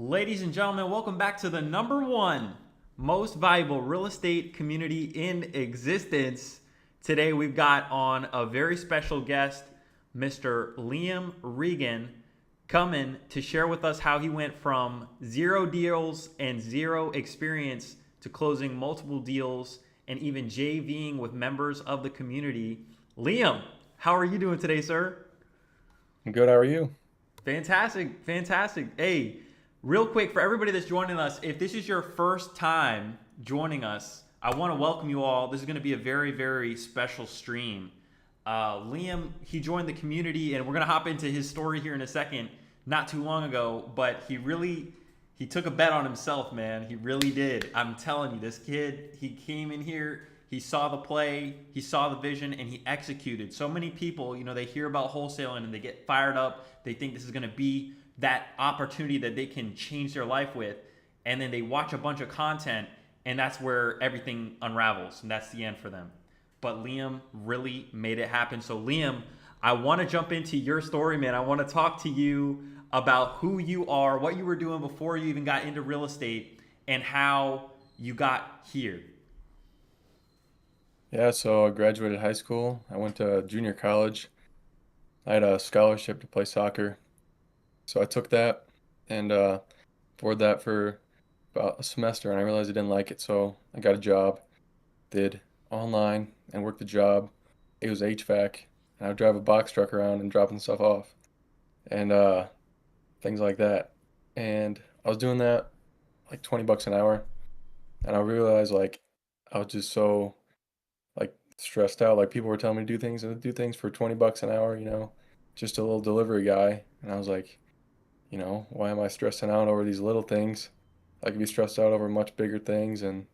Ladies and gentlemen, welcome back to the number one most valuable real estate community in existence. Today we've got on a very special guest, Mr. Liam Regan, coming to share with us how he went from zero deals and zero experience to closing multiple deals and even JVing with members of the community. Liam, how are you doing today, sir? I'm good. How are you? Fantastic, fantastic. Hey, real quick for everybody that's joining us, if this is your first time joining us, I want to welcome you all. This is going to be a very, very special stream. Liam, he joined the community, and we're going to hop into his story here in a second. Not too long ago, but he took a bet on himself, man. He really did. I'm telling you, this kid, he came in here. He saw the play, he saw the vision, and he executed. So many people, they hear about wholesaling and they get fired up. They think this is going to be that opportunity that they can change their life with. And then they watch a bunch of content, and that's where everything unravels. And that's the end for them. But Liam really made it happen. So, Liam, I want to jump into your story, man. I want to talk to you about who you are, what you were doing before you even got into real estate, and how you got here. Yeah, so I graduated high school. I went to junior college. I had a scholarship to play soccer. So I took that and poured that for about a semester, and I realized I didn't like it. So I got a job, did online and worked the job. It was HVAC, and I would drive a box truck around and dropping stuff off and things like that. And I was doing that like 20 bucks an hour, and I realized like I was just so like stressed out. Like people were telling me to do things and do things for 20 bucks an hour, just a little delivery guy. And I was like, why am I stressing out over these little things? I could be stressed out over much bigger things and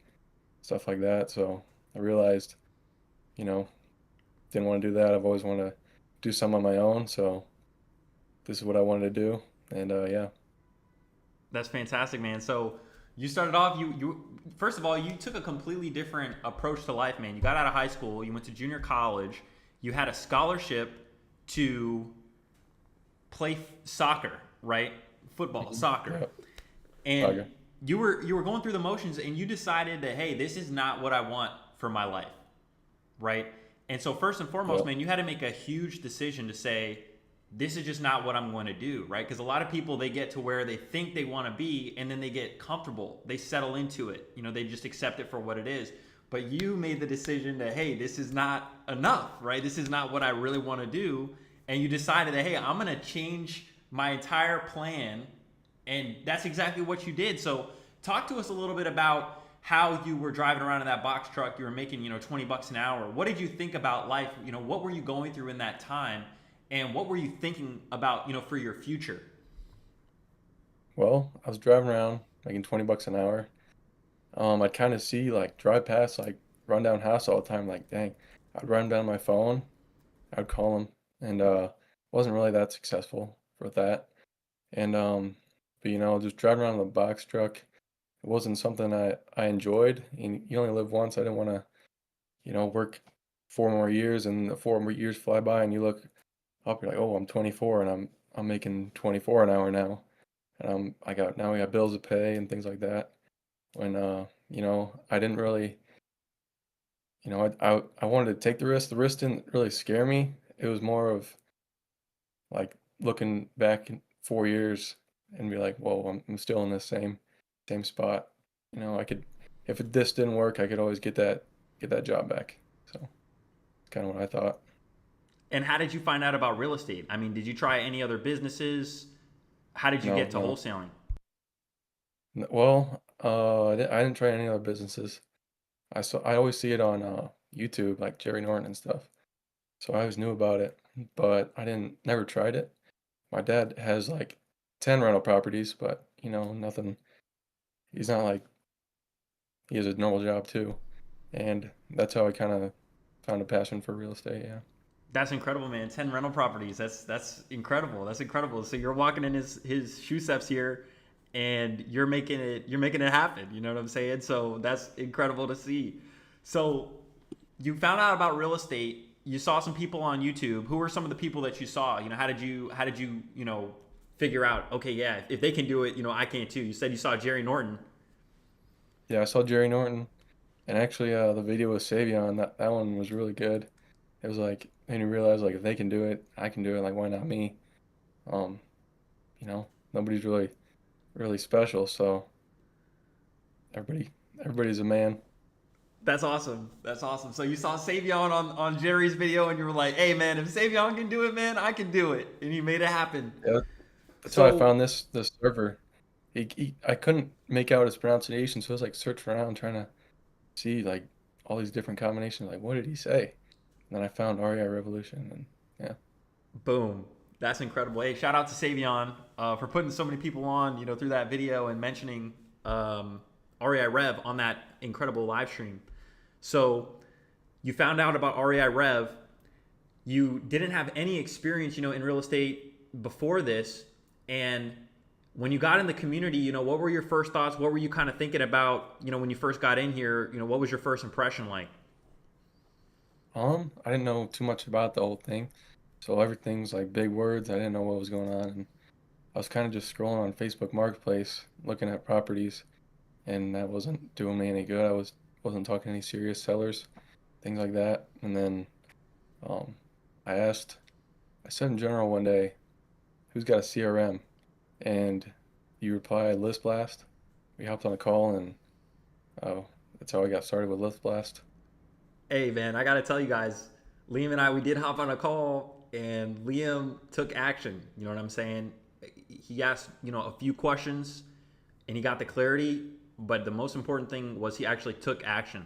stuff like that. So I realized, you know, didn't want to do that. I've always wanted to do some on my own. So this is what I wanted to do. And yeah, That's fantastic, man. So you started off. You first of all, you took a completely different approach to life, man. You got out of high school. You went to junior college. You had a scholarship to play soccer, right? Football, soccer, yeah, and soccer. you were going through the motions, and you decided that hey, this is not what I want for my life, right? And so first and foremost, Yep. man, you had to make a huge decision to say, this is just not what I'm going to do, right? Because a lot of people, they get to where they think they want to be and then they get comfortable. They settle into it. They just accept it for what it is. But you made the decision that, hey, this is not enough, right? This is not what I really want to do. And you decided that, hey, I'm going to change my entire plan. And that's exactly what you did. So talk to us a little bit about how you were driving around in that box truck. You were making, 20 bucks an hour. What did you think about life? What were you going through in that time? And what were you thinking about, for your future? Well, I was driving around making 20 bucks an hour. I'd kind of see like drive past like rundown house all the time. Like, dang, I'd run down my phone. I'd call them, and wasn't really that successful with that. And but just driving around in the box truck, it wasn't something I enjoyed. And you only live once. I didn't want to, work 4 more years, and the 4 more years fly by, and you look up, you're like, oh, I'm 24, and I'm making 24 an hour now, and I got bills to pay and things like that. When I didn't really, I wanted to take the risk. The risk didn't really scare me. It was more of like looking back in 4 years and be like, whoa, I'm still in the same spot. I could, if this didn't work, I could always get that job back. So it's kind of what I thought. And how did you find out about real estate? I mean, did you try any other businesses? How did you No, get to no. wholesaling? Well, I didn't try any other businesses. I always see it on YouTube, like Jerry Norton and stuff. So I always knew about it, but I didn't never tried it. My dad has like 10 rental properties, but nothing. He's not like he has a normal job too, and that's how I kind of found a passion for real estate. Yeah. That's incredible, man. 10 rental properties. That's incredible. That's incredible. So you're walking in his shoe steps here and you're making it happen. You know what I'm saying? So that's incredible to see. So you found out about real estate. You saw some people on YouTube. Who were some of the people that you saw? How did you figure out, okay, yeah, if they can do it, I can too. You said you saw Jerry Norton. Yeah, I saw Jerry Norton, and actually, the video with Savion, that one was really good. It was like made me realize like if they can do it, I can do it. Like why not me? Um, nobody's really special, so everybody everybody's a man. That's awesome. That's awesome. So you saw Savion on Jerry's video, and you were like, hey, man, if Savion can do it, man, I can do it. And you made it happen. Yeah, that's how I So found this server. I couldn't make out his pronunciation, so I was like searching around trying to see like all these different combinations. Like, what did he say? And then I found REI Revolution, and yeah, boom. That's incredible. Hey, shout out to Savion for putting so many people on, through that video and mentioning REI Rev on that incredible live stream. So you found out about REI Rev. You didn't have any experience, in real estate before this. And when you got in the community, what were your first thoughts? What were you kind of thinking about, when you first got in here? What was your first impression like? I didn't know too much about the whole thing, so everything's like big words. I didn't know what was going on, and I was kind of just scrolling on Facebook Marketplace, looking at properties, and that wasn't doing me any good. Wasn't talking to any serious sellers, things like that. And then um, I asked, I said in general one day, who's got a CRM? And you replied, List Blast. We hopped on a call, and oh, that's how I got started with List Blast. Hey, man, I got to tell you guys, Liam and I, we did hop on a call, and Liam took action. You know what I'm saying? He asked, a few questions, and he got the clarity. But the most important thing was he actually took action.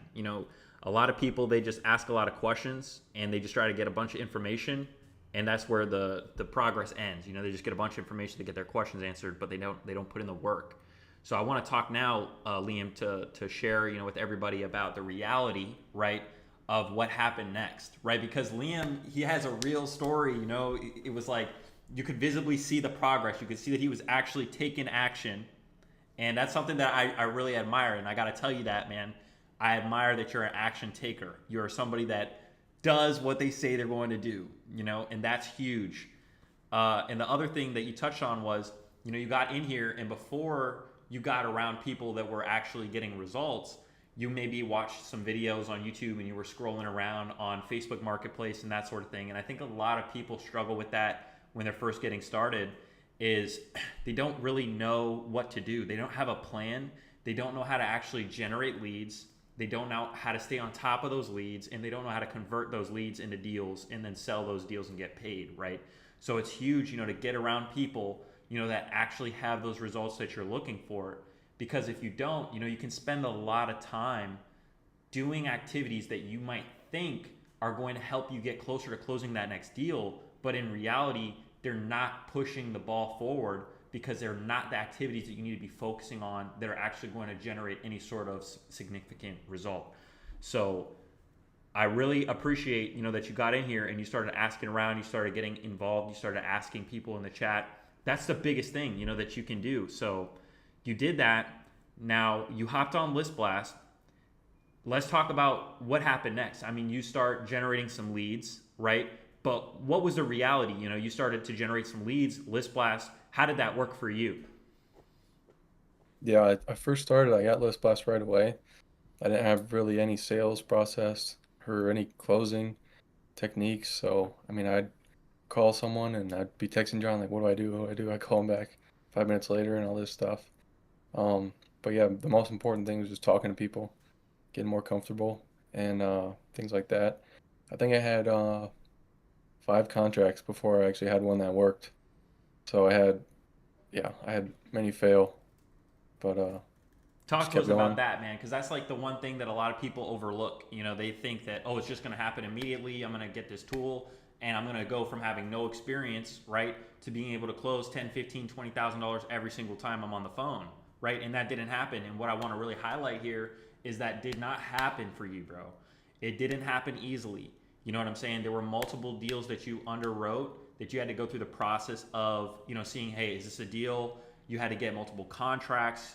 A lot of people, they just ask a lot of questions, and they just try to get a bunch of information, and that's where the progress ends. They just get a bunch of information to get their questions answered, but they don't put in the work. So I want to talk now, Liam, to share, with everybody about the reality, right, of what happened next, right? Because Liam, he has a real story. It was like you could visibly see the progress. You could see that he was actually taking action, and that's something that I really admire. And I got to tell you that, man, I admire that you're an action taker. You're somebody that does what they say they're going to do, and that's huge. And the other thing that you touched on was, you got in here, and before you got around people that were actually getting results, you maybe watched some videos on YouTube and you were scrolling around on Facebook Marketplace and that sort of thing. And I think a lot of people struggle with that when they're first getting started is they don't really know what to do. They don't have a plan. They don't know how to actually generate leads. They don't know how to stay on top of those leads, and they don't know how to convert those leads into deals and then sell those deals and get paid, right? So it's huge, to get around people, that actually have those results that you're looking for. Because if you don't, you can spend a lot of time doing activities that you might think are going to help you get closer to closing that next deal, but in reality, they're not pushing the ball forward because they're not the activities that you need to be focusing on that are actually going to generate any sort of significant result. So I really appreciate, that you got in here and you started asking around, you started getting involved, you started asking people in the chat. That's the biggest thing, that you can do. So you did that. Now you hopped on List Blast. Let's talk about what happened next. I mean, you start generating some leads, right? But what was the reality? You started to generate some leads, List Blast. How did that work for you? Yeah, I first started, I got List Blast right away. I didn't have really any sales process or any closing techniques. So, I mean, I'd call someone and I'd be texting John, like, what do I do? What do I do? I call him back 5 minutes later and all this stuff. But yeah, the most important thing was just talking to people, getting more comfortable and things like that. I think I had 5 contracts before I actually had one that worked. So I had many fail, but Talk just to kept us about going. that, man, because that's like the one thing that a lot of people overlook. They think that, oh, it's just going to happen immediately. I'm going to get this tool and I'm going to go from having no experience, right, to being able to close 10, 15, $20,000 every single time I'm on the phone, right? And that didn't happen. And what I want to really highlight here is that did not happen for you, bro. It didn't happen easily. You know what I'm saying? There were multiple deals that you underwrote that you had to go through the process of, seeing, hey, is this a deal? You had to get multiple contracts,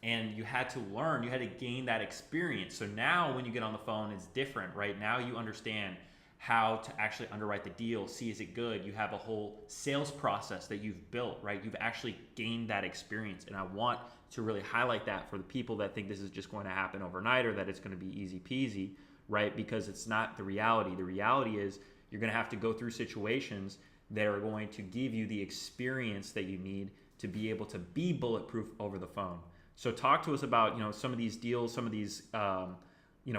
and you had to learn, you had to gain that experience. So now when you get on the phone, it's different, right? Now you understand how to actually underwrite the deal, see is it good. You have a whole sales process that you've built, right? You've actually gained that experience. And I want to really highlight that for the people that think this is just going to happen overnight or that it's going to be easy peasy, right? Because it's not the reality. The reality is you're going to have to go through situations that are going to give you the experience that you need to be able to be bulletproof over the phone. So talk to us about, some of these deals, some of these,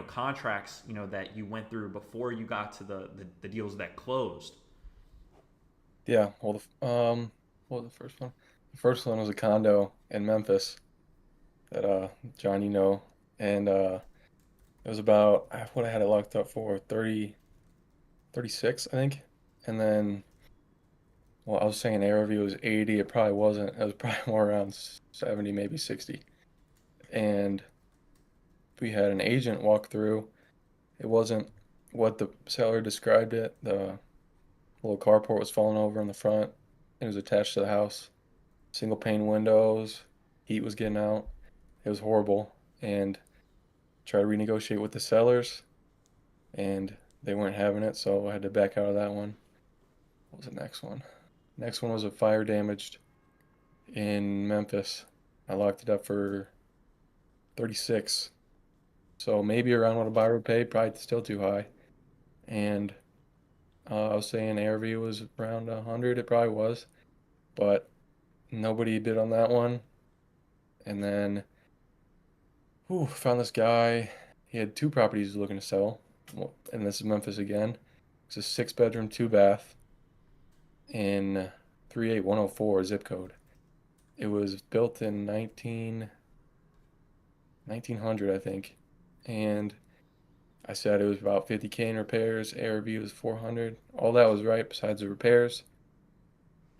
contracts, that you went through before you got to the deals that closed. Yeah. Well, what was the first one? The first one was a condo in Memphis that John, and it was about what I had it locked up for 36, I think. And then, well, I was saying ARV was 80. It probably wasn't. It was probably more around 70, maybe 60. And we had an agent walk through. It wasn't what the seller described it. The little carport was falling over in the front. It was attached to the house. Single pane windows. Heat was getting out. It was horrible. And tried to renegotiate with the sellers, and they weren't having it, so I had to back out of that one. What was the next one? Next one was a fire damaged in Memphis. I locked it up for 36. So maybe around what a buyer would pay, probably still too high. And I was saying ARV was around 100. It probably was, but nobody bid on that one. And then, found this guy. He had two properties he was looking to sell. Well, and this is Memphis again. It's a 6-bedroom, 2-bath in 38104 zip code. It was built in 1900, I think. And I said it was about 50K in repairs. ARV was 400. All that was right besides the repairs.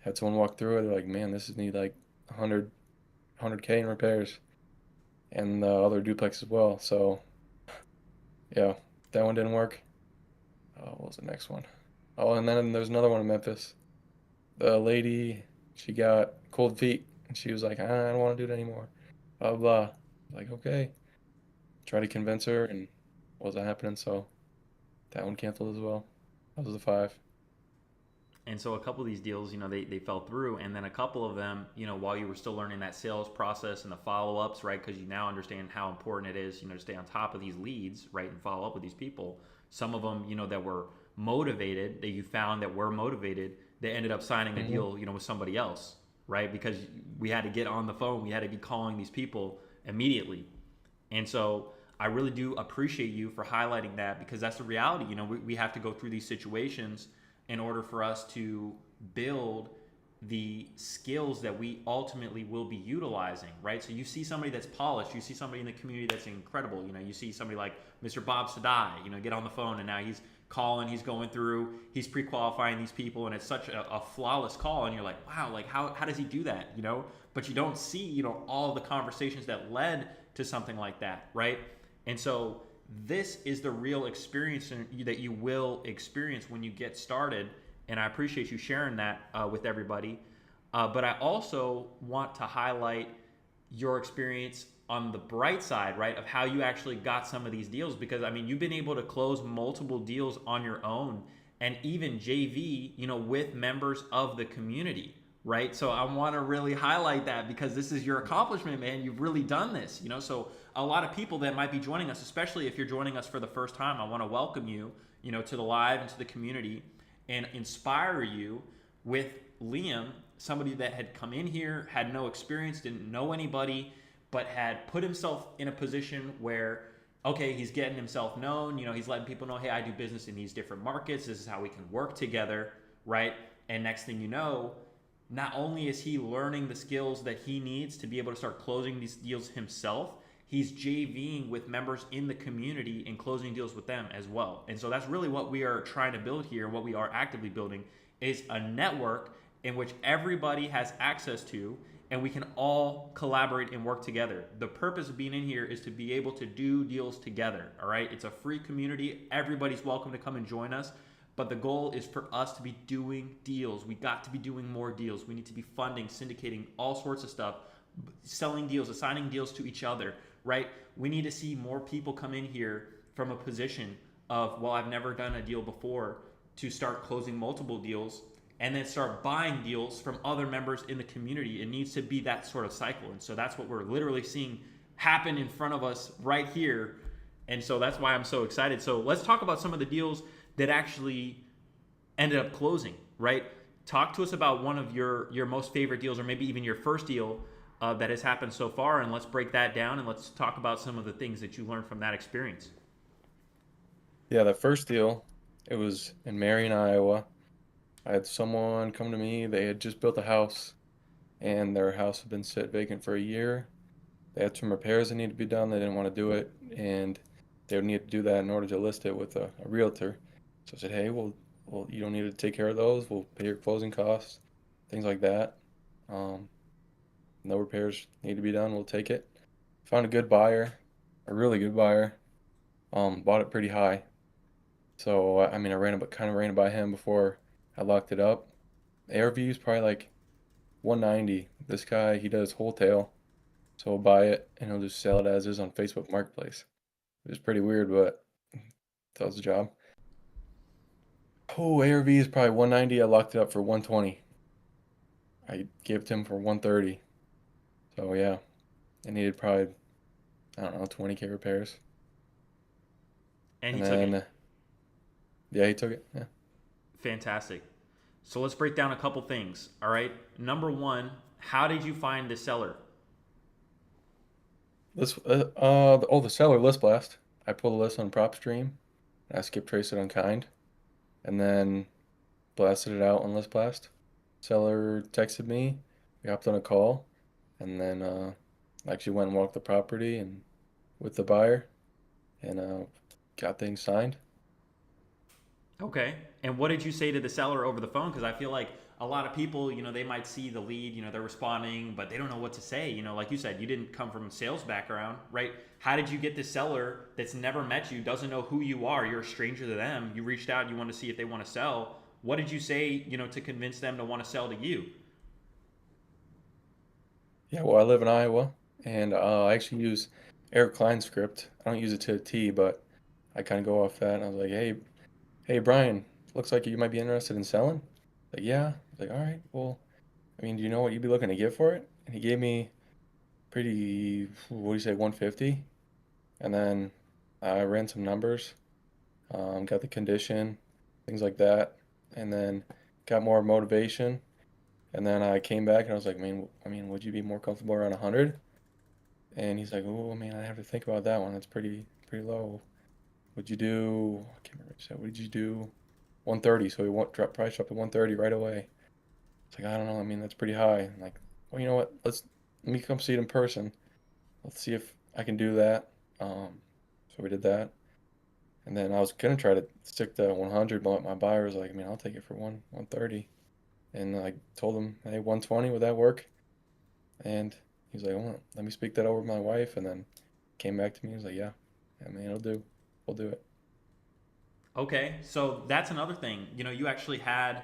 Had someone walk through it. They're like, man, this is need like 100K in repairs. And the other duplex as well. So, yeah, that one didn't work. What was the next one? Oh, and then there's another one in Memphis. The lady, she got cold feet. And she was like, I don't want to do it anymore. Blah, blah, blah. Like, okay. Try to convince her, and wasn't happening. So that one canceled as well. That was the 5. And so a couple of these deals, they fell through. And then a couple of them, while you were still learning that sales process and the follow-ups, right? Because you now understand how important it is, to stay on top of these leads, right? And follow up with these people. Some of them, that were motivated, that you found that were motivated, they ended up signing a deal, with somebody else, right? Because we had to get on the phone. We had to be calling these people immediately. And so I really do appreciate you for highlighting that, because that's the reality. We have to go through these situations in order for us to build the skills that we ultimately will be utilizing, right? So you see somebody that's polished, you see somebody in the community that's incredible, you see somebody like Mr. Bob Sadai, get on the phone, and now he's calling, he's going through, he's pre-qualifying these people, and it's such a flawless call, and you're like, wow, like how does he do that, But you don't see, all of the conversations that led to something like that, right? And so this is the real experience that you will experience when you get started. And I appreciate you sharing that with everybody. But I also want to highlight your experience on the bright side, right, of how you actually got some of these deals. Because, you've been able to close multiple deals on your own, and even JV, with members of the community, right? So I want to really highlight that, because this is your accomplishment, man. You've really done this, So a lot of people that might be joining us, especially if you're joining us for the first time, I want to welcome you, to the live and to the community, and inspire you with Liam, somebody that had come in here, had no experience, didn't know anybody, but had put himself in a position where, okay, he's getting himself known, he's letting people know, hey, I do business in these different markets. This is how we can work together, right? And next thing you know, not only is he learning the skills that he needs to be able to start closing these deals himself, he's JVing with members in the community and closing deals with them as well. And so that's really what we are trying to build here. What we are actively building is a network in which everybody has access to, and we can all collaborate and work together. The purpose of being in here is to be able to do deals together, all right? It's a free community. Everybody's welcome to come and join us. But the goal is for us to be doing deals. We got to be doing more deals. We need to be funding, syndicating, all sorts of stuff, selling deals, assigning deals to each other, right? We need to see more people come in here from a position of, well, I've never done a deal before, to start closing multiple deals and then start buying deals from other members in the community. It needs to be that sort of cycle. And so that's what we're literally seeing happen in front of us right here. And so that's why I'm so excited. So let's talk about some of the deals that actually ended up closing, right? Talk to us about one of your most favorite deals, or maybe even your first deal that has happened so far, and let's break that down and let's talk about some of the things that you learned from that experience. Yeah, the first deal, it was in Marion, Iowa. I had someone come to me. They had just built a house, and their house had been sit vacant for a year. They had some repairs that needed to be done. They didn't want to do it, and they would need to do that in order to list it with a realtor. So I said, hey, well, you don't need to take care of those. We'll pay your closing costs, things like that. Um, no repairs need to be done. We'll take it. Found a good buyer, a really good buyer. Bought it pretty high. So I mean, kind of ran it by him before I locked it up. ARV is probably like 190. This guy, he does wholesale, so he'll buy it and he'll just sell it as is on Facebook Marketplace. It was pretty weird, but that was the job. Oh, ARV is probably 190. I locked it up for 120. I gave it to him for 130. So yeah, it needed probably, I don't know, 20K repairs. And And he took it. then yeah, he took it. Yeah. Fantastic. So let's break down a couple things. All right. Number one, how did you find the seller? The seller list blast. I pulled the list on PropStream. I skip trace it on Kind, and then blasted it out on list blast. Seller texted me. We hopped on a call, and then actually went and walked the property and with the buyer, and got things signed. Okay. And what did you say to the seller over the phone? Because I feel like a lot of people, they might see the lead, they're responding, but they don't know what to say. Like you said, you didn't come from a sales background, right? How did you get the seller that's never met you, doesn't know who you are, you're a stranger to them, you reached out, you want to see if they want to sell. What did you say, to convince them to want to sell to you? Yeah, well, I live in Iowa, and I actually use Eric Klein's script. I don't use it to a T, but I kind of go off that. And I was like, hey, Brian, looks like you might be interested in selling. Like, yeah. I was like, all right, well, I mean, do you know what you'd be looking to get for it? And he gave me pretty, what do you say, 150? And then I ran some numbers, got the condition, things like that, and then got more motivation. And then I came back and I was like, I mean, would you be more comfortable around 100? And he's like, oh, man, I have to think about that one. That's pretty low. Would you do? I can't remember what you said. What did you do? 130. So he drop price up to 130 right away. It's like, I don't know. I mean, that's pretty high. I'm like, well, you know what? Let me come see it in person. Let's see if I can do that. So we did that. And then I was gonna try to stick to 100, but my buyer was like, I mean, I'll take it for 130. And I told him, hey, 120, would that work? And he's like, well, let me speak that over with my wife. And then came back to me. He was like, yeah, I mean, it'll do. We'll do it. Okay, so that's another thing. You actually had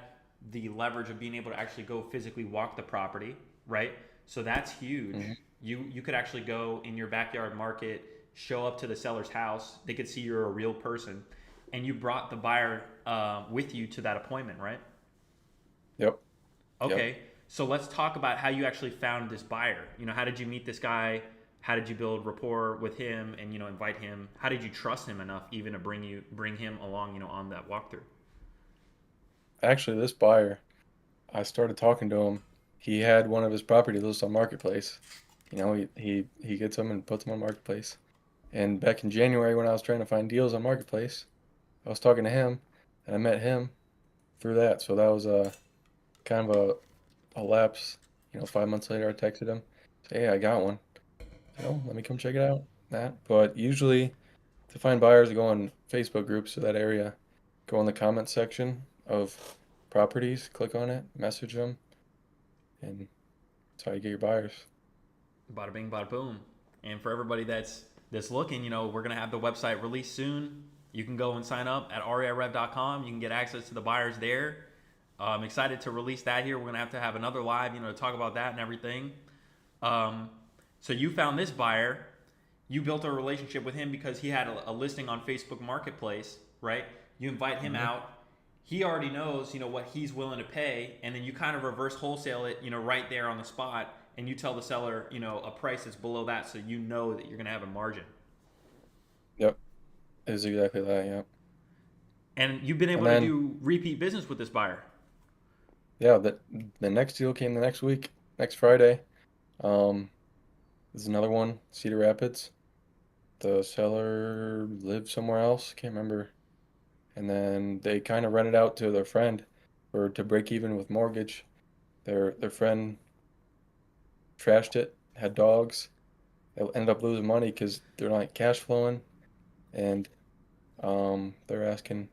the leverage of being able to actually go physically walk the property, right? So that's huge. Hmm. You could actually go in your backyard market, show up to the seller's house. They could see you're a real person, and you brought the buyer with you to that appointment, right? Yep. Yep. Okay, so let's talk about how you actually found this buyer. How did you meet this guy? How did you build rapport with him and invite him? How did you trust him enough even to bring him along, on that walkthrough? Actually, this buyer, I started talking to him. He had one of his properties listed on Marketplace. He gets them and puts them on Marketplace. And back in January, when I was trying to find deals on Marketplace, I was talking to him, and I met him through that. So that was a kind of a lapse. 5 months later, I texted him, say, hey, I got one. Let me come check it out. That. But usually, to find buyers, I go on Facebook groups of that area, go in the comment section of properties, click on it, message them, and that's how you get your buyers. Bada bing, bada boom. And for everybody that's looking, we're gonna have the website released soon. You can go and sign up at reirev.com. You can get access to the buyers there. I'm excited to release that here. We're gonna have to have another live, to talk about that and everything. Um, so you found this buyer. You built a relationship with him because he had a listing on Facebook Marketplace. right? You invite him Hmm. out. He already knows, what he's willing to pay, and then you kind of reverse wholesale it, right there on the spot, and you tell the seller, a price that's below that, so you know that you're going to have a margin. Yep. It was exactly that. Yep. And you've been And able to then do repeat business with this buyer. yeah, the next deal came the next week, next Friday. Um, there's another one, Cedar Rapids. The seller lived somewhere else, can't remember. And then they kind of rented out to their friend for to break even with mortgage. Their friend trashed it, had dogs. They ended up losing money because they're not cash flowing, and they're asking.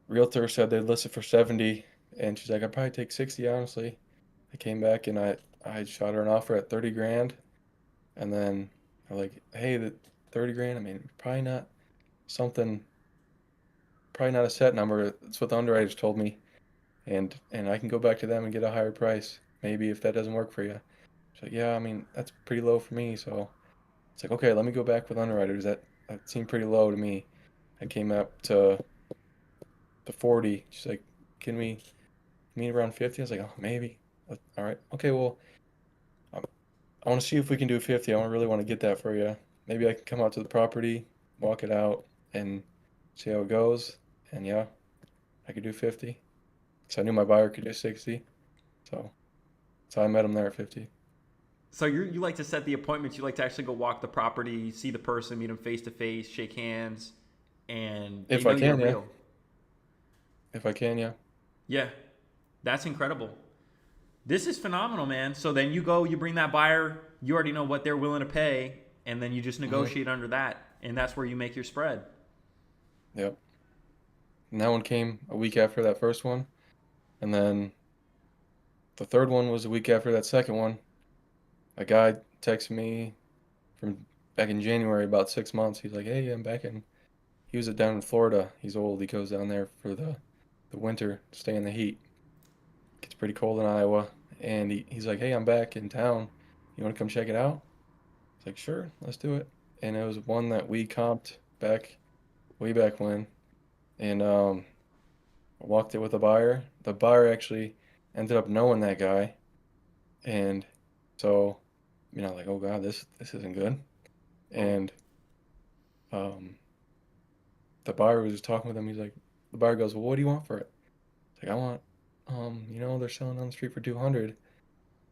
Realtor said they'd list it for 70, and she's like, I'd probably take 60, honestly. I came back and I shot her an offer at 30 grand, and then I'm like, hey, the 30 grand. I mean, something, probably not a set number. That's what the underwriters told me, and I can go back to them and get a higher price, maybe if that doesn't work for you. She's like, yeah, I mean, that's pretty low for me. So it's like, okay, let me go back with underwriters. That seemed pretty low to me. I came up to the 40. She's like, can we meet around 50? I was like, oh, maybe. All right. Okay, well, I, I want to see if we can do 50. I really want to get that for you. Maybe I can come out to the property, walk it out, and see how it goes. And yeah, I could do 50. So I knew my buyer could do 60. So, so I met him there at 50. So you like to set the appointments. You like to actually go walk the property, see the person, meet them face to face, shake hands, and they If I know you're can, yeah. real. If I can, yeah. Yeah, that's incredible. This is phenomenal, man. So then you go, you bring that buyer, you already know what they're willing to pay, and then you just Hmm. negotiate under that, and that's where you make your spread. Yep. And that one came a week after that first one. And then the third one was a week after that second one. A guy texted me from back in January, about 6 months. He's like, hey, I'm back in. He was down in Florida. He's old. He goes down there for the winter to stay in the heat. Gets pretty cold in Iowa. And he's like, hey, I'm back in town. You want to come check it out? It's like, sure, let's do it. And it was one that we comped back way back when. And I walked it with a buyer. The buyer actually ended up knowing that guy. And so, like, oh God, this isn't good. Oh, And um, the buyer was just talking with him. He's like, the buyer goes, well, what do you want for it? It's like, I want, they're selling on the street for 200,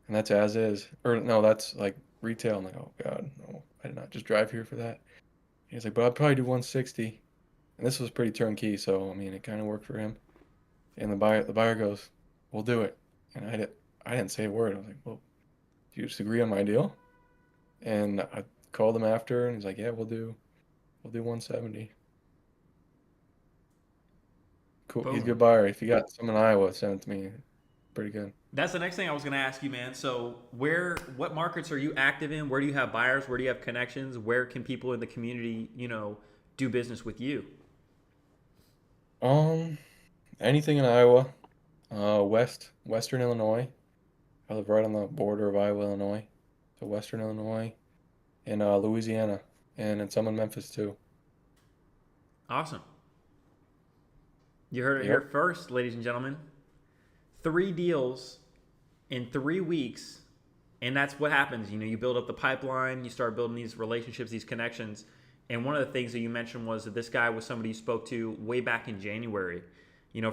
and that's as is. Or no, that's like retail. I'm like, oh God, no, I did not just drive here for that. He's like, but I'd probably do 160. And this was pretty turnkey, so I mean, it kind of worked for him. And the buyer goes, we'll do it. And I didn't say a word. I was like, well, do you just agree on my deal? And I called him after, and he's like, yeah, we'll do 170. Cool. He's a boom. good buyer. If you got some in Iowa, send it to me. Pretty good. That's the next thing I was going to ask you, man. So, what markets are you active in? Where do you have buyers? Where do you have connections? Where can people in the community, do business with you? Um, Anything in Iowa, Western Illinois. I live right on the border of Iowa, Illinois. So Western Illinois and Louisiana, and in some in Memphis too. Awesome. You heard it here Yep. first, ladies and gentlemen. 3 deals in 3 weeks, and that's what happens. You build up the pipeline, you start building these relationships, these connections. And one of the things that you mentioned was that this guy was somebody you spoke to way back in January.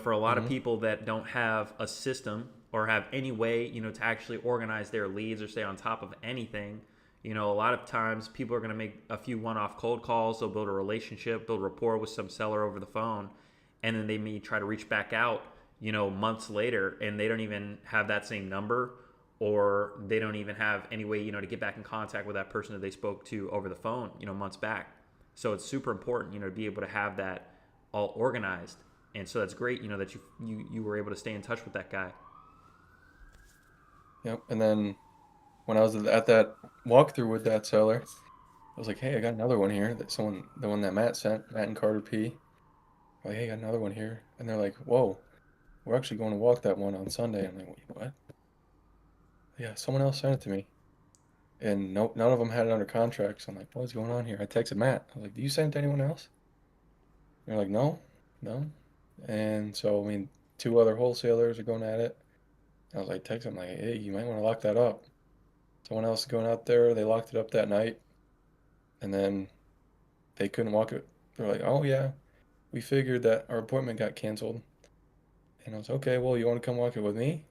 For a lot of Hmm. people that don't have a system or have any way, to actually organize their leads or stay on top of anything, a lot of times people are going to make a few one-off cold calls. They'll build a relationship, build rapport with some seller over the phone, and then they may try to reach back out, months later, and they don't even have that same number, or they don't even have any way, to get back in contact with that person that they spoke to over the phone, months back. So it's super important, to be able to have that all organized. And so that's great, that you were able to stay in touch with that guy. Yep. And then when I was at that walkthrough with that seller, I was like, hey, I got another one here. The one that Matt sent, Matt and Carter P. Like, hey, I got another one here. And they're like, whoa, we're actually going to walk that one on Sunday. I'm like, wait, what? Yeah, someone else sent it to me. And no, none of them had it under contract. So I'm like, what's going on here? I texted Matt. I was like, do you send it to anyone else? They're like, no, no. And so, I mean, two other wholesalers are going at it. I was like, text them like, hey, you might want to lock that up. Someone else is going out there. They locked it up that night, and then they couldn't walk it. They're like, oh yeah, we figured that our appointment got canceled. And I was okay. Well, you want to come walk it with me?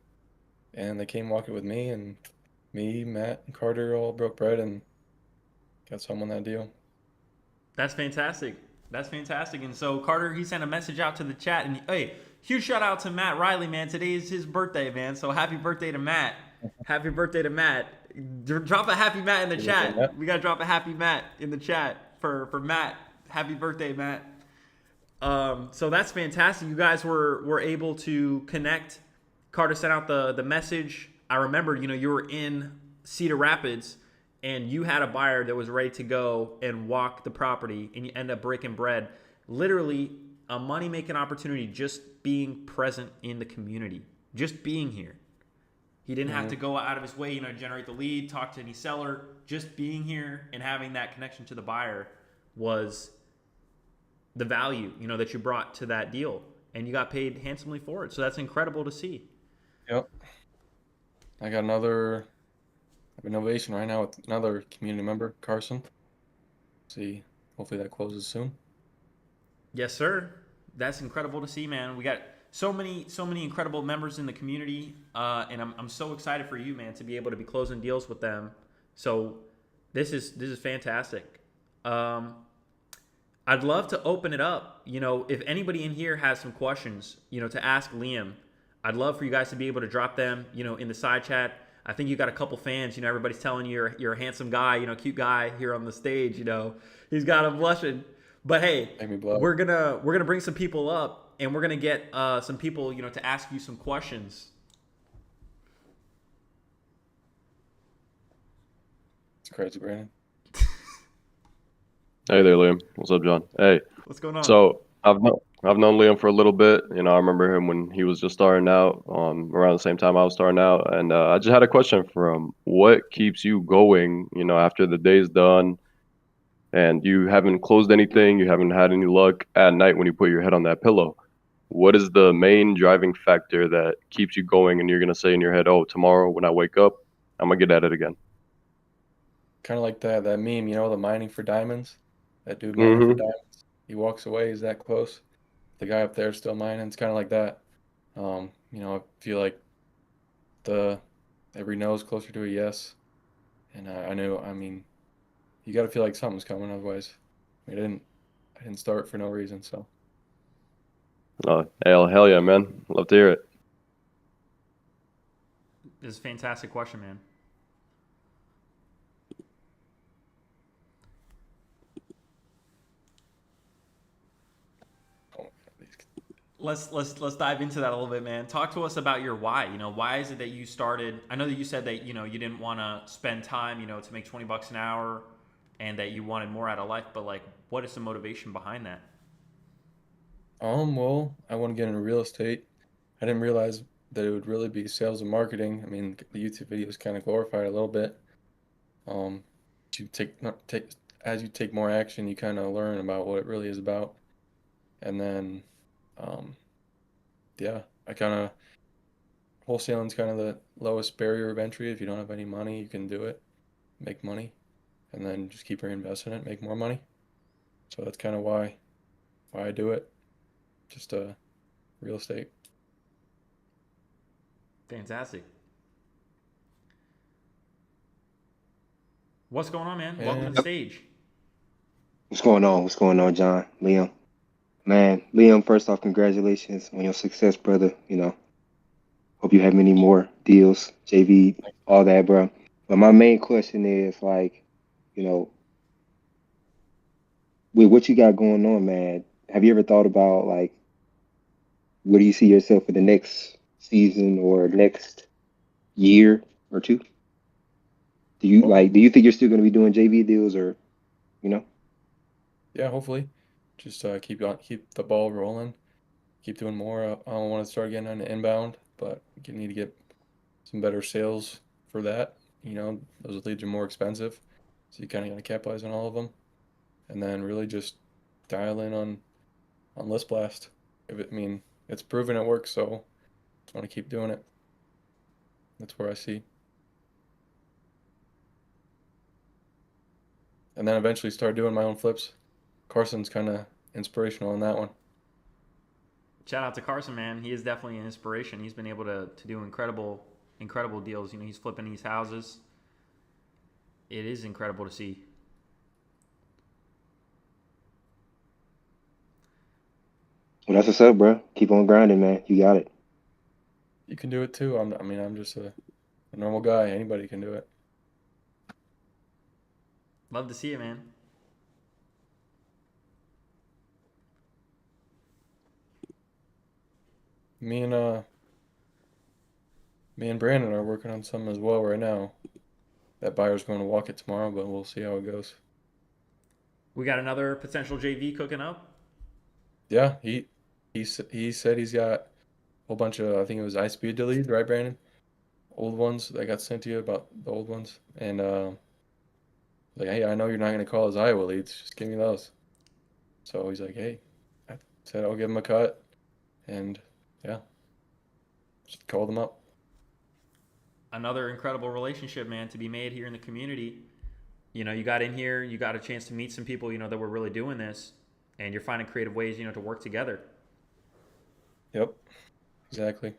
And they came walk it with me, and me, Matt, and Carter all broke bread and got someone that deal. That's fantastic. That's fantastic. And so Carter, he sent a message out to the chat, and hey, huge shout out to Matt Riley, man. Today is his birthday, man. So happy birthday to Matt. Happy birthday to Matt. Drop a happy Matt in the chat. We gotta drop a happy Matt in the chat for Matt. Happy birthday, Matt. So that's fantastic. You guys were able to connect. Carter sent out the message. I remember, you were in Cedar Rapids and you had a buyer that was ready to go and walk the property, and you end up breaking bread. Literally a money making opportunity, just being present in the community, just being here. He didn't have to go out of his way, generate the lead, talk to any seller. Just being here and having that connection to the buyer was the value, that you brought to that deal, and you got paid handsomely for it. So that's incredible to see. Yep. I got another innovation right now with another community member, Carson. See, hopefully that closes soon. Yes, sir. That's incredible to see, man. We got so many incredible members in the community, and I'm so excited for you, man, to be able to be closing deals with them. So this is fantastic. I'd love to open it up. If anybody in here has some questions, to ask Liam, I'd love for you guys to be able to drop them, in the side chat. I think you got a couple fans. Everybody's telling you you're a handsome guy, cute guy here on the stage. He's got them blushing. But hey, we're gonna bring some people up, and we're gonna get some people, to ask you some questions. It's crazy, Brandon. Hey there, Liam. What's up, John? Hey. What's going on? So I've known Liam for a little bit. I remember him when he was just starting out, around the same time I was starting out, and I just had a question for him. What keeps you going? After the day's done, and you haven't closed anything, you haven't had any luck at night when you put your head on that pillow. What is the main driving factor that keeps you going, and you're gonna say in your head, "Oh, tomorrow when I wake up, I'm gonna get at it again." Kind of like that meme, the mining for diamonds. That dude mining for diamonds. He walks away, he's that close. The guy up there is still mining. It's kind of like that. I feel like every no is closer to a yes. And I know, you got to feel like something's coming, otherwise, I didn't start for no reason. So, Hell yeah, man. Love to hear it. This is a fantastic question, man. Let's dive into that a little bit, man. Talk to us about your why. Why is it that you started? I know that you said that you didn't want to spend time, to make $20 an hour, and that you wanted more out of life. But like, what is the motivation behind that? well, I want to get into real estate. I didn't realize that it would really be sales and marketing. The YouTube videos kind of glorified a little bit. Um, you take not take As you take more action, you kind of learn about what it really is about. And then, um, yeah, I kind of wholesaling's kind of the lowest barrier of entry. If you don't have any money, you can do it, make money, and then just keep reinvesting it, make more money. So that's kind of why I do it. Just real estate. Fantastic. What's going on, man? Welcome to the stage. What's going on? What's going on, John? Liam? Man, Liam, first off, congratulations on your success, brother. Hope you have many more deals, JV, all that, bro. But my main question is you know, with what you got going on, man, have you ever thought about where do you see yourself for the next season or next year or two? Do you think you're still gonna be doing JV deals or, you know? Yeah, hopefully, just keep the ball rolling, keep doing more. I want to start getting on the inbound, but you need to get some better sales for that. Those leads are more expensive, so you kind of got to capitalize on all of them, and then really just dial in on List Blast. I mean, it's proven it works, so I want to keep doing it. That's where I see. And then eventually start doing my own flips. Carson's kind of inspirational in that one. Shout out to Carson, man. He is definitely an inspiration. He's been able to do incredible deals. You know, he's flipping these houses. It is incredible to see. Well, that's what's up, bro. Keep on grinding, man. You got it. You can do it too. I'm just a normal guy. Anybody can do it. Love to see it, man. Me and uh me and Brandon are working on something as well right now. That buyer's going to walk it tomorrow, but we'll see how it goes. We got another potential JV cooking up. Yeah, he said he's got a whole bunch of, I think it was iSpeed deleted, right, Brandon? Old ones that got sent to you about the old ones, and like, hey, I know you're not going to call his Iowa leads, just give me those. So he's like, hey, I said I'll give him a cut, and yeah, just called them up. Another incredible relationship, man, to be made here in the community. You know, you got in here, you got a chance to meet some people, you know, that were really doing this, and you're finding creative ways, you know, to work together. Yep, exactly.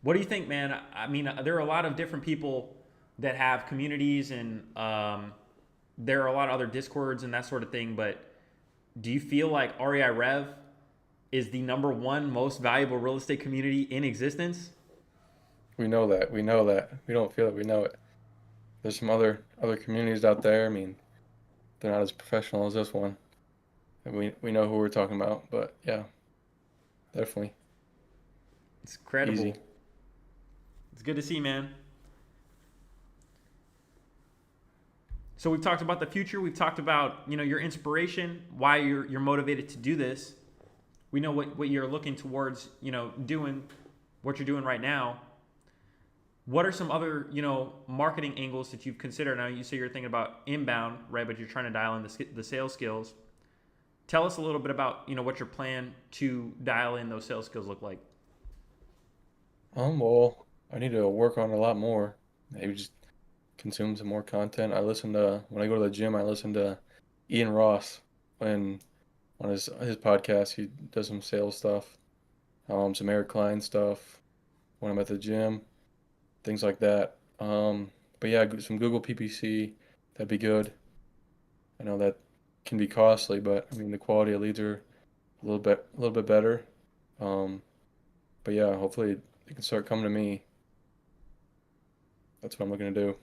What do you think, man? I mean, there are a lot of different people that have communities, and there are a lot of other discords and that sort of thing. But do you feel like REI Rev is the number one most valuable real estate community in existence? We know that. We know that. We don't feel it. We know it. There's some other communities out there. I mean, they're not as professional as this one. And we know who we're talking about. But yeah, definitely It's incredible. easy. It's good to see, man. So we've talked about the future. We've talked about, you know, your inspiration, why you're motivated to do this. We know what you're looking towards, you know, doing what you're doing right now. What are some other, you know, marketing angles that you've considered? Now you say you're thinking about inbound, right? But you're trying to dial in the sales skills. Tell us a little bit about, you know, what your plan to dial in those sales skills look like. Well, I need to work on it a lot more. Maybe just consume some more content. When I go to the gym, I listen to Ian Ross when on his podcast. He does some sales stuff, some Eric Klein stuff when I'm at the gym, things like that. But yeah, some Google PPC, that'd be good. I know that can be costly, but I mean the quality of leads are a little bit better. Um, but yeah, hopefully they can start coming to me. That's what I'm looking to do.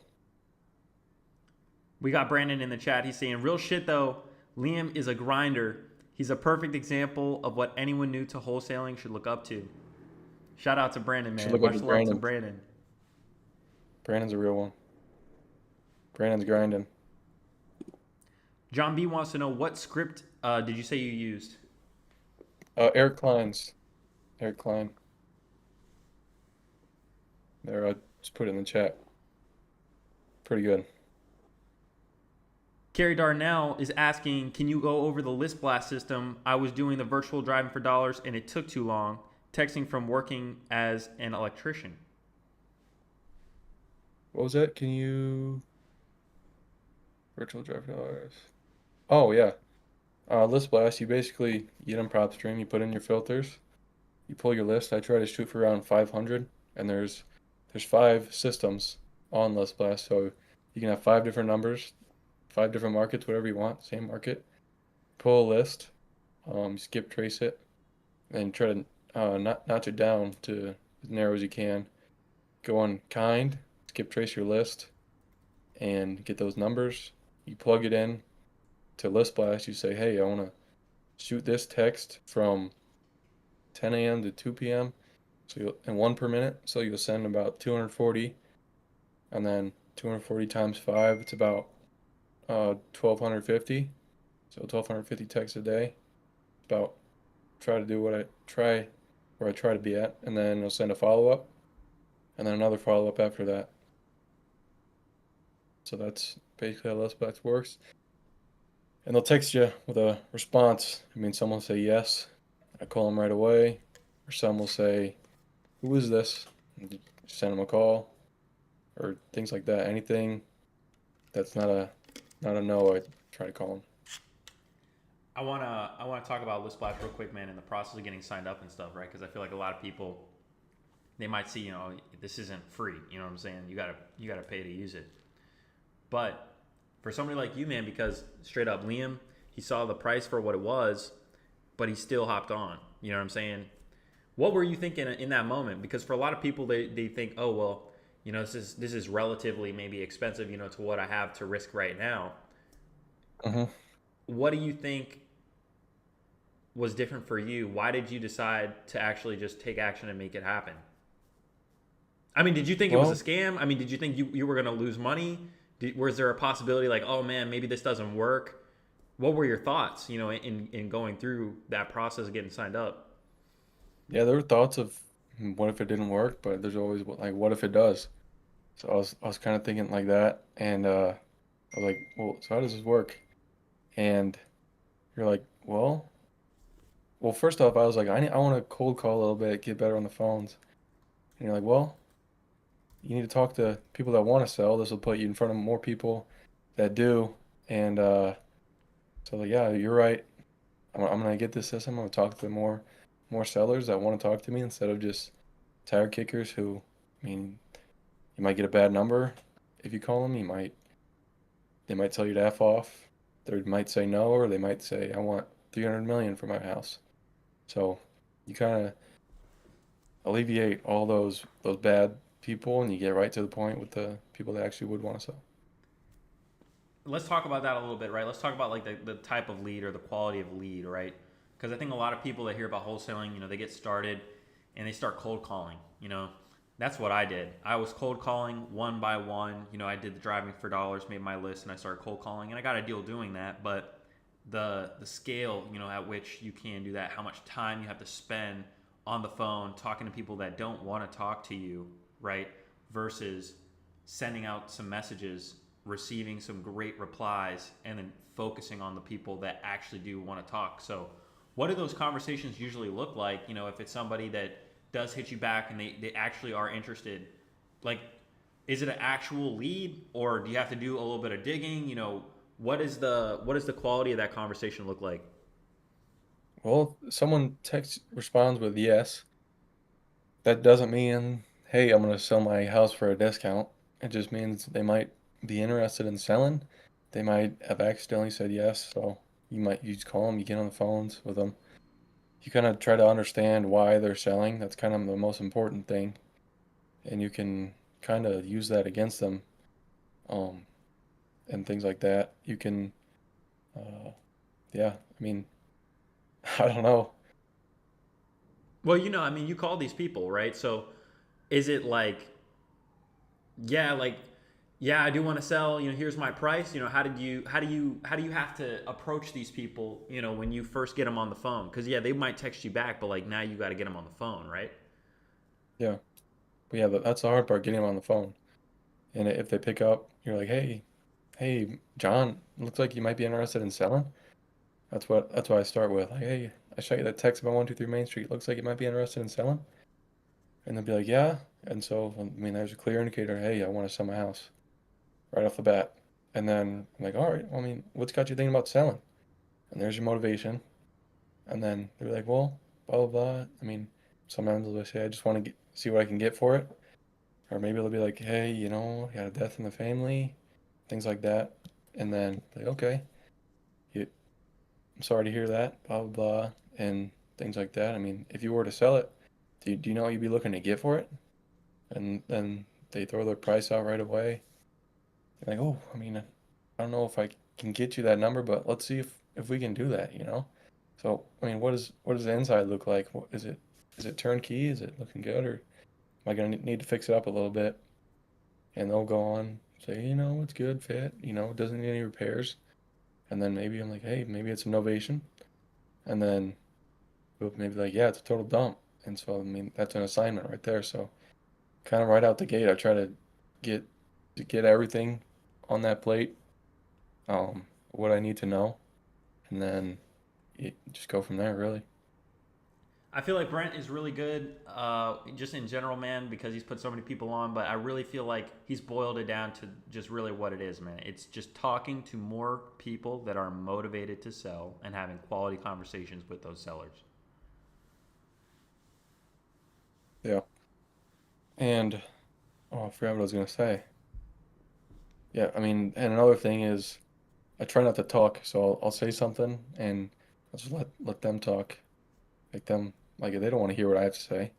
We got Brandon in the chat. He's saying, real shit though, Liam is a grinder. He's a perfect example of what anyone new to wholesaling should look up to. Shout out to Brandon, Should man. look up Much to love to Brandon. Brandon. Brandon's a real one. Brandon's grinding. John B wants to know, what script did you say you used? Eric Klein's. Eric Klein. There, I just put it in the chat. Pretty good. Carrie Darnell is asking, can you go over the list blast system? I was doing the virtual driving for dollars and it took too long. Texting from working as an electrician. What was that? Can you virtual drive dollars? Oh yeah. List blast. You basically get on prop stream. You put in your filters. You pull your list. I try to shoot for around 500, and there's 5 systems on list blast, so you can have 5 different numbers, 5 different markets, whatever you want. Same market. Pull a list. Skip trace it, and try to notch it down to as narrow as you can. Go on kind. Skip trace your list, and get those numbers. You plug it in to list blast. You say, hey, I want to shoot this text from 10 a.m. to 2 p.m. And 1 per minute. So you'll send about 240, and then 240 times 5, it's about 1250. So 1250 texts a day. About try to do what I try where I try to be at, and then you'll send a follow up, and then another follow up after that. So that's basically how list blast works. and they'll text you with a response. I mean, someone will say yes, I call them right away, or some will say, "Who is this?" And you send them a call, or things like that. Anything that's not a no, I try to call them. I wanna talk about List Blast real quick, man, in the process of getting signed up and stuff, right? Because I feel like a lot of people, they might see, this isn't free. You know what I'm saying? You gotta pay to use it. But for somebody like you, man, because straight up, Liam, he saw the price for what it was, but he still hopped on. You know what I'm saying? What were you thinking in that moment? Because for a lot of people, they think, oh well, this is relatively maybe expensive, to what I have to risk right now. Hmm. What do you think was different for you? Why did you decide to actually just take action and make it happen? I mean, did you think it was Well, a scam? I mean, did you think you were going to lose money? Was there a possibility like, oh man, maybe this doesn't work? What were your thoughts, in going through that process of getting signed up? yeah, there were thoughts of what if it didn't work, but there's always like what if it does. So I was kind of thinking like that, and I was like, well, so how does this work? And you're like, well, first off, I was like, I want to cold call a little bit, get better on the phones. And you're like, well, you need to talk to people that want to sell. This will put you in front of more people that do. And so like, yeah, you're right. I'm gonna get this system. I'm gonna talk to more sellers that want to talk to me instead of just tire kickers who, I mean, you might get a bad number if you call them. They might tell you to F off. They might say no, or they might say, I want 300 million for my house. So you kind of alleviate all those bad people, and you get right to the point with the people that actually would want to sell. Let's talk about that a little bit, right? Let's talk about like the type of lead or the quality of lead, right? Because I think a lot of people that hear about wholesaling, they get started and they start cold calling. That's what I did. I was cold calling one by one. I did the driving for dollars, made my list, and I started cold calling, and I got a deal doing that. But the scale, at which you can do that, how much time you have to spend on the phone talking to people that don't want to talk to you, right? Versus sending out some messages, receiving some great replies, and then focusing on the people that actually do want to talk. So, what do those conversations usually look like? If it's somebody that does hit you back and they actually are interested, like, is it an actual lead, or do you have to do a little bit of digging? What is the quality of that conversation look like? Well, someone text responds with yes. That doesn't mean, hey, I'm gonna sell my house for a discount. It just means they might be interested in selling. They might have accidentally said yes, so you just call them, you get on the phones with them. You kind of try to understand why they're selling. That's kind of the most important thing, and you can kind of use that against them, um, and things like that. You can, uh, yeah. I mean, I don't know. Well, I mean, you call these people, right? So, is it like, yeah, like, yeah, I do want to sell. Here's my price. How do you have to approach these people? When you first get them on the phone, because yeah, they might text you back, but like now you got to get them on the phone, right? Yeah, but yeah, that's the hard part, getting them on the phone. And if they pick up, you're like, hey, John, looks like you might be interested in selling. That's what I start with. Like, hey, I shot you that text about 123 Main Street. Looks like you might be interested in selling. And they'll be like, yeah. And so, I mean, there's a clear indicator. Hey, I want to sell my house right off the bat. And then I'm like, all right, well, I mean, what's got you thinking about selling? And there's your motivation. And then they're like, well, blah, blah, blah. I mean, sometimes they'll say, I just want to see what I can get for it. Or maybe they'll be like, hey, you got a death in the family, things like that. And then, like, okay, you, I'm sorry to hear that, blah, blah, blah, and things like that. I mean, if you were to sell it, do you know what you'd be looking to get for it? And then they throw their price out right away. Like, oh, I mean, I don't know if I can get you that number, but let's see if we can do that. So, I mean, what does the inside look like? Is it turnkey? Is it looking good, or am I gonna need to fix it up a little bit? And they'll go on, say, it's good, fit, it doesn't need any repairs. And then maybe I'm like, hey, maybe it's a novation. And then they'll maybe like, yeah, it's a total dump. And so, I mean, that's an assignment right there. So kind of right out the gate, I try to get get everything on that plate, what I need to know. and then you just go from there, really. I feel like Brent is really good, just in general, man, because he's put so many people on. But I really feel like he's boiled it down to just really what it is, man. It's just talking to more people that are motivated to sell and having quality conversations with those sellers. Yeah. And oh, I forgot what I was gonna say. Yeah, I mean, and another thing is I try not to talk, so I'll say something and I'll just let them talk. Like them, like if they don't want to hear what I have to say,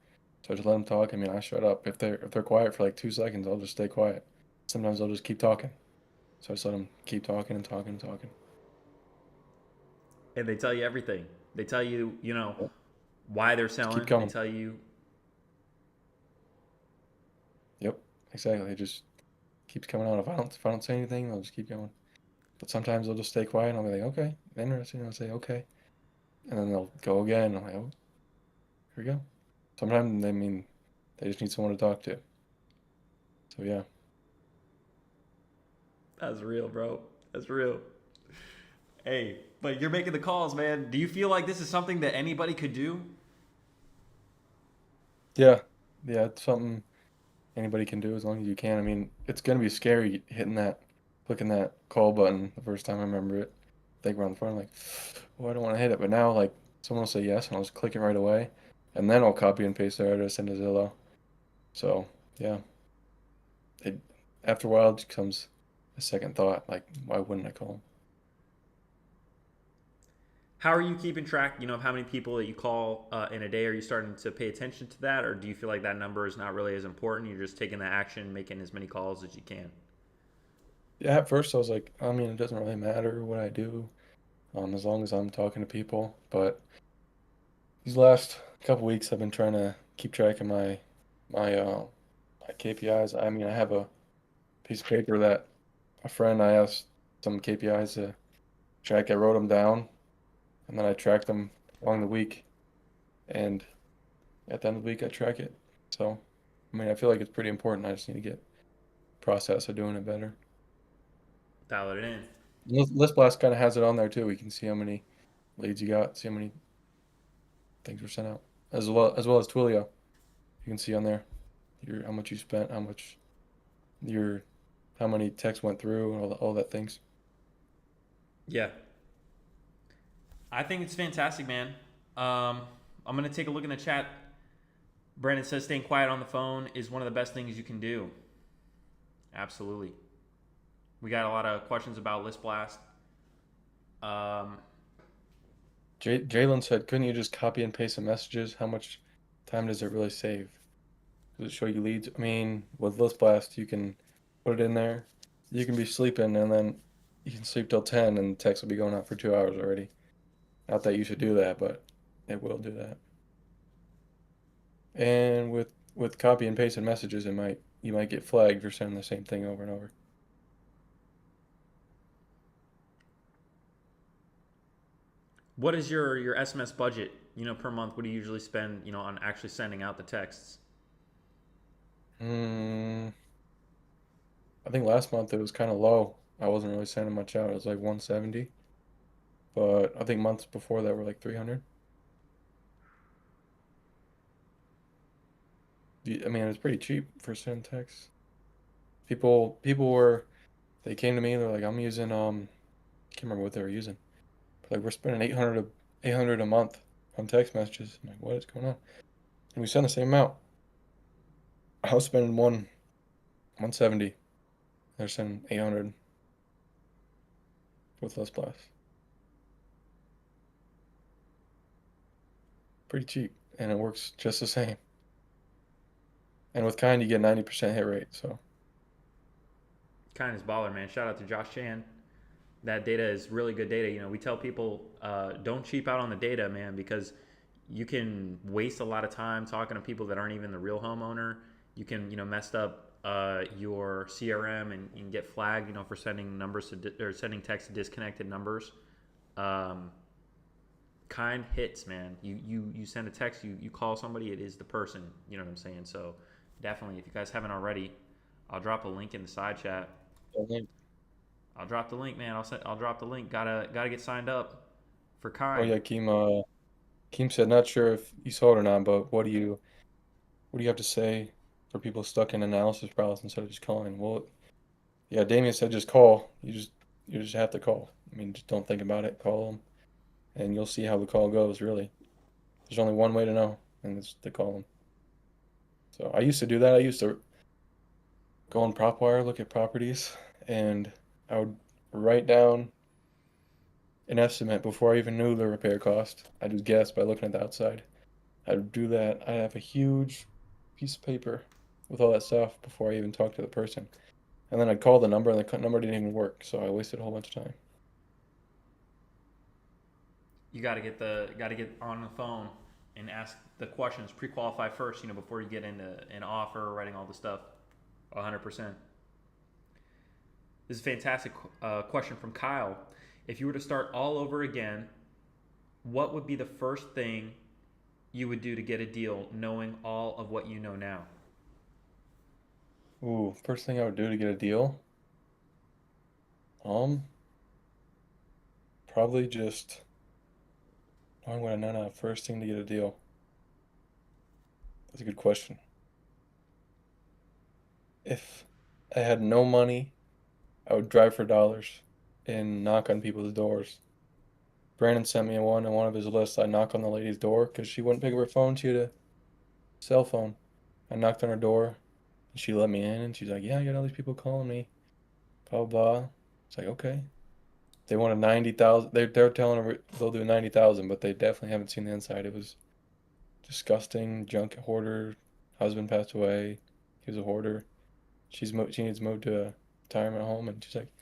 so I just let them talk. I mean, I shut up. If they're quiet for like 2 seconds, I'll just stay quiet. Sometimes I'll just keep talking. So I just let them keep talking and talking and talking. And they tell you everything. They tell you, why they're Just keep selling. They going. tell you, Yep, exactly. It just keeps coming out. If I don't say anything, I'll just keep going. But sometimes I'll just stay quiet and I'll be like, okay, interesting. I'll say okay, and then they'll go again. I'm like, oh, here we go. Sometimes they mean they just need someone to talk to. So yeah, that's real, bro. That's real. Hey, but you're making the calls, man. Do you feel like this is something that anybody could do? yeah, yeah. It's something anybody can do as long as you can. I mean, it's gonna be scary clicking that call button the first time I remember it. Think around the phone, like, oh, I don't want to hit it. But now, like, someone will say yes, and I'll just click it right away, and then I'll copy and paste their address into Zillow. So yeah, it after a while it becomes a second thought. Like, why wouldn't I call them? How are you keeping track, of how many people that you call in a day? Are you starting to pay attention to that, or do you feel like that number is not really as important? You're just taking the action, making as many calls as you can. Yeah, at first I was like, I mean, it doesn't really matter what I do, as long as I'm talking to people. But these last couple weeks, I've been trying to keep track of my KPIs. I mean, I have a piece of paper that a friend I asked some KPIs to track. I wrote them down, and then I tracked them along the week. And at the end of the week, I track it. So, I mean, I feel like it's pretty important. I just need to get process of doing it better. Dial it in. List Blast kind of has it on there too. We can see how many leads you got, see how many things were sent out, as well as Twilio. You can see on there how much you spent, your how many texts went through, and all that things. Yeah, I think it's fantastic, man. I'm gonna take a look in the chat. Brandon says staying quiet on the phone is one of the best things you can do. Absolutely. We got a lot of questions about List Blast. Um, Jalen said, couldn't you just copy and paste the messages? How much time does it really save? Does it show you leads? I mean, with List Blast, you can put it in there. You can be sleeping, and then you can sleep till 10, and the text will be going out for 2 hours already. Not that you should do that, but it will do that. And with copy and pasted messages, you might get flagged for sending the same thing over and over. what is your SMS budget? Per month. What do you usually spend? On actually sending out the texts? Mm, I think last month it was kind of low. I wasn't really sending much out. It was like 170, but I think months before that were like 300. I mean, it's pretty cheap for sending texts. People they came to me. They're like, I'm using I can't remember what they were using. But like we're spending 800 a month on text messages. I'm like, what is going on? And we send the same amount. I was spending 170. They're sending 800 with less blast. Pretty cheap, and it works just the same. And with kind, you get 90% hit rate. So Kind is baller, man. Shout out to Josh Chan. That data is really good data. We tell people don't cheap out on the data, man, because you can waste a lot of time talking to people that aren't even the real homeowner. You can, mess up your CRM and get flagged, for sending numbers or sending text to disconnected numbers. Kind hits, man. You send a text, you call somebody, it is the person. You know what I'm saying? So definitely, if you guys haven't already, I'll drop a link in the side chat. I'll drop the link, man. I'll drop the link. Gotta get signed up. for Oh kind. yeah, Keem said not sure if you saw it or not, but what do you have to say for people stuck in analysis paralysis instead of just calling? Well, yeah, Damien said just call. You just have to call. I mean, just don't think about it. Call them, and you'll see how the call goes. Really, there's only one way to know, and it's to call them. So I used to do that. I used to go on PropWire, look at properties, and I would write down an estimate before I even knew the repair cost. I just guessed by looking at the outside. I'd do that. I'd have a huge piece of paper with all that stuff before I even talked to the person. And then I'd call the number, and the number didn't even work, so I wasted a whole bunch of time. You got to get on the phone and ask the questions, pre-qualify first, before you get into an offer, writing all the stuff. 100%. This is a fantastic question from Kyle. If you were to start all over again, what would be the first thing you would do to get a deal, knowing all of what you know now? Ooh, first thing I would do to get a deal, um, probably just knowing what I know now. First thing to get a deal. That's a good question. If I had no money, I would drive for dollars and knock on people's doors. Brandon sent me one on one of his lists. I knock on the lady's door because she wouldn't pick up her phone. She had a cell phone. I knocked on her door and she let me in and she's like, "Yeah, I got all these people calling me, blah blah blah." It's like, okay. They wanted 90,000. They're telling her they'll do 90,000, but they definitely haven't seen the inside. It was disgusting. Junk hoarder. Husband passed away. He was a hoarder. She needs moved to a retirement home, and she's like,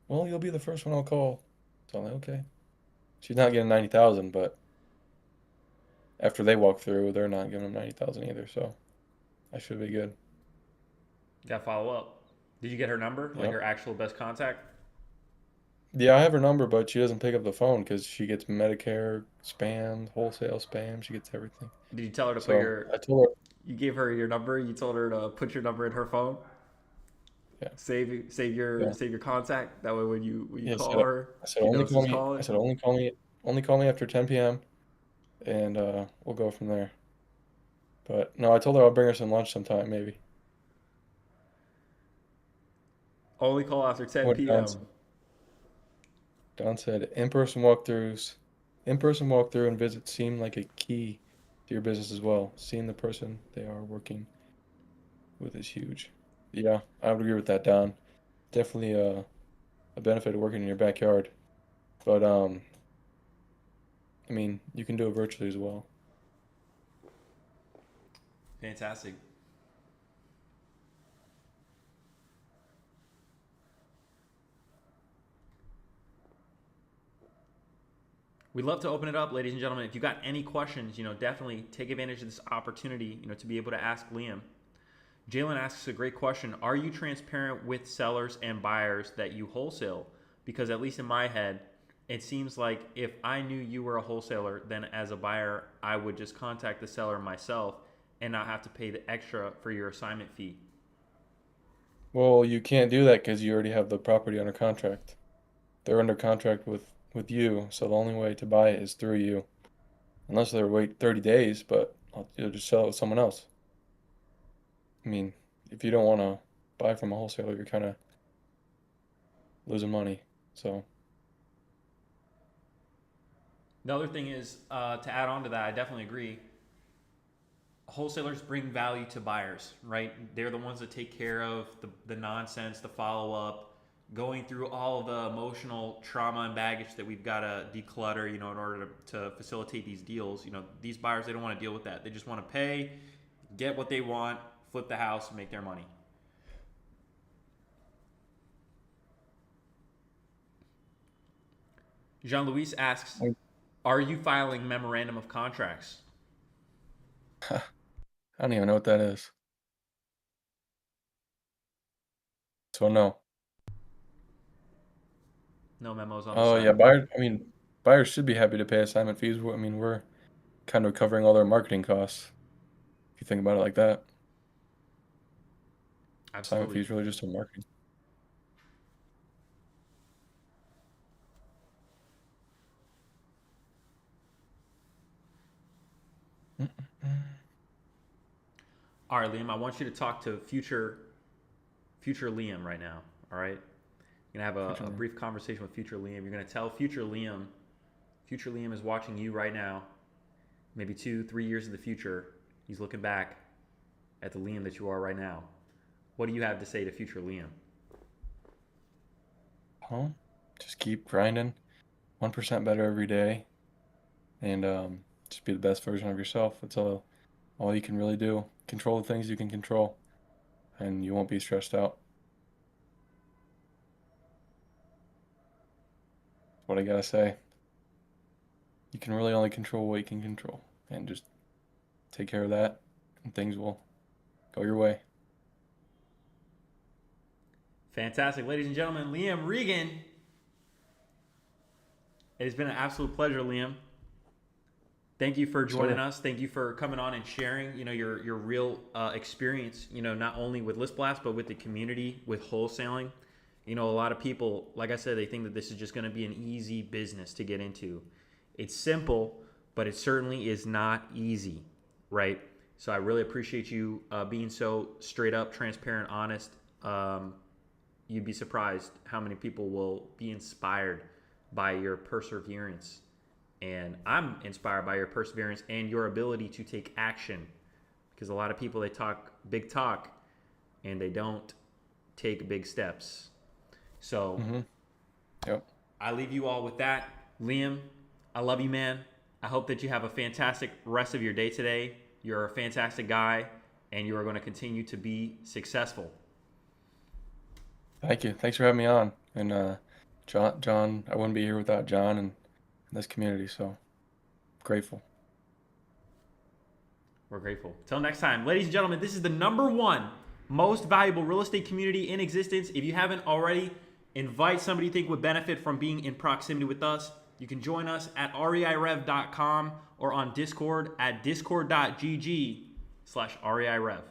"Well, you'll be the first one I'll call." So I'm like, okay. She's not getting 90,000, but after they walk through, they're not giving them 90,000 either. So I should be good. Got to follow up. Did you get her number, like Yep. her actual best contact? Yeah, I have her number, but she doesn't pick up the phone because she gets Medicare spam, wholesale spam. She gets everything. Did you tell her to put So your? I told her, You gave her your number. You told her to put your number in her phone. yeah, Save yeah, your contact. That way, when you yeah. call her, I said she only knows call who's me. I calling. said only call me after 10 p.m. and we'll go from there. But no, I told her I'll bring her some lunch sometime, maybe. Only call after What 10 Don p.m. said. Don said in-person walkthroughs, in-person walkthrough and visits seem like a key to your business as well. Seeing the person they are working with is huge. Yeah, I would agree with that, Don. Definitely a benefit of working in your backyard. But I mean, you can do it virtually as well. Fantastic. We'd love to open it up, ladies and gentlemen. If you got any questions, definitely take advantage of this opportunity, to be able to ask Liam. Jalen asks a great question. Are you transparent with sellers and buyers that you wholesale? Because at least in my head, it seems like if I knew you were a wholesaler, then as a buyer, I would just contact the seller myself and not have to pay the extra for your assignment fee. Well, you can't do that because you already have the property under contract. They're under contract with you, so the only way to buy it is through you, unless they wait 30 days. But you'll just sell it with someone else. I mean, if you don't want to buy from a wholesaler, you're kind of losing money. So, The other thing is, to add on to that, I definitely agree. Wholesalers bring value to buyers, right? They're the ones that take care of the nonsense, the follow up, going through all of the emotional trauma and baggage that we've got to declutter, in order to facilitate these deals. These buyers, they don't want to deal with that. They just want to pay, get what they want, flip the house, and make their money. Jean Louis asks, I are you filing memorandum of contracts? I don't even know what that is. So no. No memos on the Oh yeah, side. buyers should be happy to pay assignment fees. I mean, we're kind of covering all their marketing costs. If you think about it like that, assignment Absolutely. fees really just a marketing. All right, Liam, I want you to talk to future Liam right now. All right, you're gonna have a brief conversation with future Liam. You're gonna tell future Liam is watching you right now. Maybe 2-3 years in the future, he's looking back at the Liam that you are right now. What do you have to say to future Liam? Just keep grinding, 1% better every day, and just be the best version of yourself. That's all you can really do. Control the things you can control, and you won't be stressed out. That's what I gotta say. You can really only control what you can control, and just take care of that, and things will go your way. Fantastic. Ladies and gentlemen, Liam Regan. It has been an absolute pleasure, Liam. Thank you for joining us. Thank you for coming on and sharing, your real experience, not only with List Blast, but with the community, with wholesaling. A lot of people, like I said, they think that this is just going to be an easy business to get into. It's simple, but it certainly is not easy, right? So I really appreciate you being so straight up, transparent, honest. You'd be surprised how many people will be inspired by your perseverance. And I'm inspired by your perseverance and your ability to take action, because a lot of people, they talk big talk and they don't take big steps. So Yep. I leave you all with that. Liam, I love you, man. I hope that you have a fantastic rest of your day today. You're a fantastic guy, and you are going to continue to be successful. Thank you. Thanks for having me on. And John, I wouldn't be here without John and this community, so grateful. We're grateful. Till next time. Ladies and gentlemen, this is the #1 most valuable real estate community in existence. If you haven't already, invite somebody you think would benefit from being in proximity with us. You can join us at reirev.com or on Discord at discord.gg/reirev.